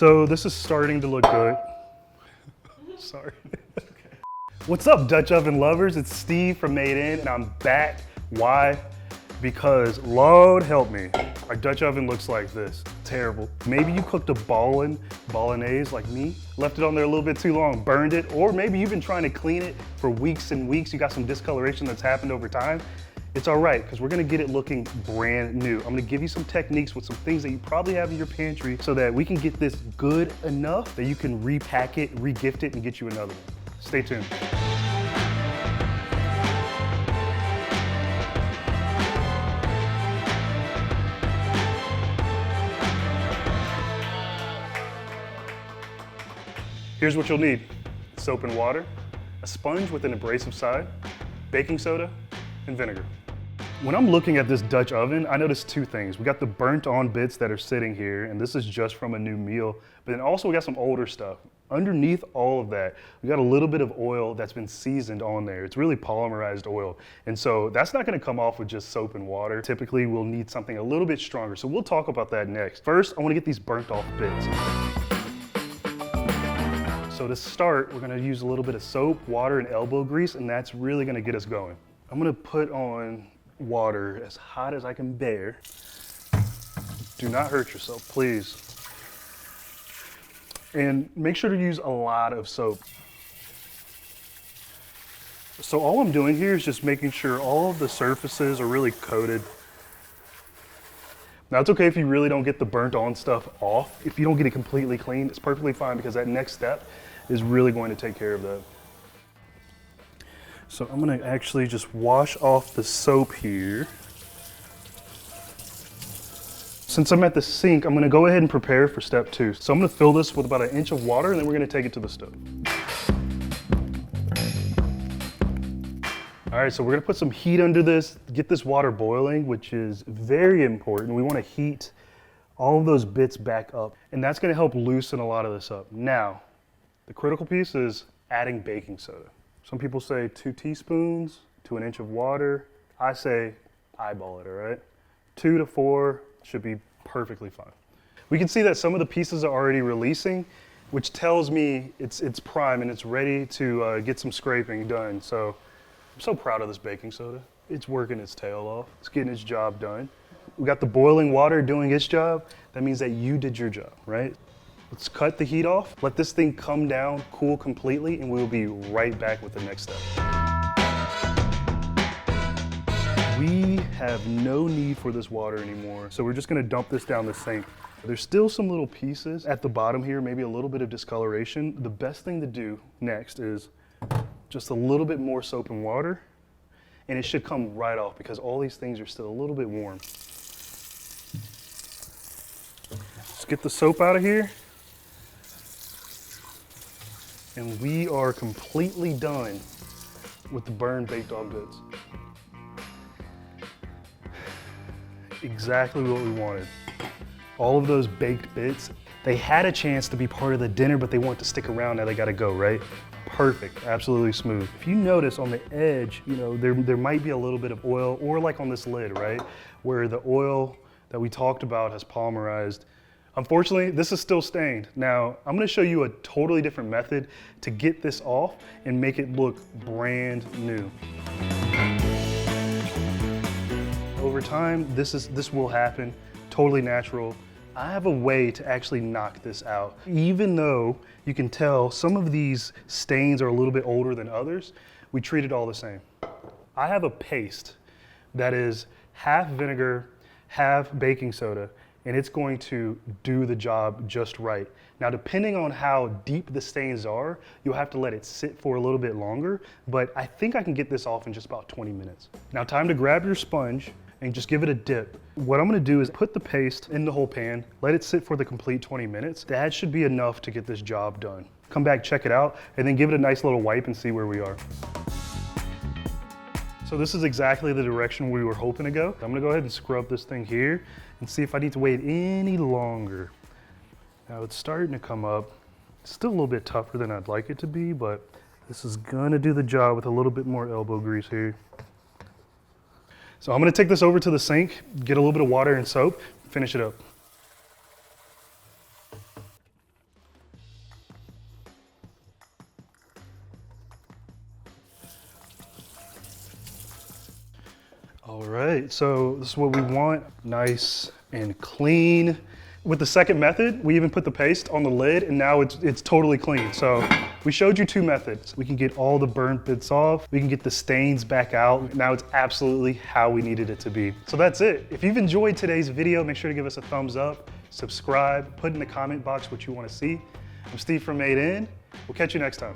So this is starting to look good. Sorry. Okay. What's up, Dutch oven lovers? It's Steve from Made In, and I'm back. Why? Because Lord help me, our Dutch oven looks like this. Terrible. Maybe you cooked a bolognese like me, left it on there a little bit too long, burned it, or maybe you've been trying to clean it for weeks and weeks. You got some discoloration that's happened over time. It's all right, because we're gonna get it looking brand new. I'm gonna give you some techniques with some things that you probably have in your pantry so that we can get this good enough that you can repack it, re-gift it, and get you another one. Stay tuned. Here's what you'll need: soap and water, a sponge with an abrasive side, baking soda, and vinegar. When I'm looking at this Dutch oven, I noticed two things. We got the burnt on bits that are sitting here, and this is just from a new meal, but then also we got some older stuff. Underneath all of that, we got a little bit of oil that's been seasoned on there. It's really polymerized oil. And so that's not gonna come off with just soap and water. Typically, we'll need something a little bit stronger. So we'll talk about that next. First, I wanna get these burnt off bits. So to start, we're gonna use a little bit of soap, water, and elbow grease, and that's really gonna get us going. I'm gonna put on water as hot as I can bear. Do not hurt yourself, please. And make sure to use a lot of soap. So all I'm doing here is just making sure all of the surfaces are really coated. Now it's okay if you really don't get the burnt on stuff off. If you don't get it completely clean, it's perfectly fine, because that next step is really going to take care of that. So I'm gonna actually just wash off the soap here. Since I'm at the sink, I'm gonna go ahead and prepare for step 2. So I'm gonna fill this with about 1 inch of water, and then we're gonna take it to the stove. All right, so we're gonna put some heat under this, get this water boiling, which is very important. We wanna heat all of those bits back up, and that's gonna help loosen a lot of this up. Now, the critical piece is adding baking soda. Some people say 2 teaspoons to 1 inch of water. I say eyeball it, all right? 2 to 4 should be perfectly fine. We can see that some of the pieces are already releasing, which tells me it's prime and it's ready to get some scraping done. So I'm so proud of this baking soda. It's working its tail off. It's getting its job done. We got the boiling water doing its job. That means that you did your job, right? Let's cut the heat off, let this thing come down, cool completely, and we'll be right back with the next step. We have no need for this water anymore, so we're just gonna dump this down the sink. There's still some little pieces at the bottom here, maybe a little bit of discoloration. The best thing to do next is just a little bit more soap and water, and it should come right off because all these things are still a little bit warm. Let's get the soap out of here. And we are completely done with the burned baked on bits. Exactly what we wanted. All of those baked bits, they had a chance to be part of the dinner, but they want to stick around, now they gotta go, right? Perfect, absolutely smooth. If you notice on the edge, you know, there might be a little bit of oil, or like on this lid, right? Where the oil that we talked about has polymerized. Unfortunately, this is still stained. Now, I'm gonna show you a totally different method to get this off and make it look brand new. Over time, this will happen, totally natural. I have a way to actually knock this out. Even though you can tell some of these stains are a little bit older than others, we treat it all the same. I have a paste that is half vinegar, half baking soda, and it's going to do the job just right. Now, depending on how deep the stains are, you'll have to let it sit for a little bit longer, but I think I can get this off in just about 20 minutes. Now, time to grab your sponge and just give it a dip. What I'm gonna do is put the paste in the whole pan, let it sit for the complete 20 minutes. That should be enough to get this job done. Come back, check it out, and then give it a nice little wipe and see where we are. So this is exactly the direction we were hoping to go. I'm gonna go ahead and scrub this thing here and see if I need to wait any longer. Now it's starting to come up. It's still a little bit tougher than I'd like it to be, but this is gonna do the job with a little bit more elbow grease here. So I'm gonna take this over to the sink, get a little bit of water and soap, finish it up. All right, so this is what we want, nice and clean. With the second method, we even put the paste on the lid and now it's totally clean. So we showed you two methods. We can get all the burnt bits off, we can get the stains back out. Now it's absolutely how we needed it to be. So that's it. If you've enjoyed today's video, make sure to give us a thumbs up, subscribe, put in the comment box what you want to see. I'm Steve from Made In. We'll catch you next time.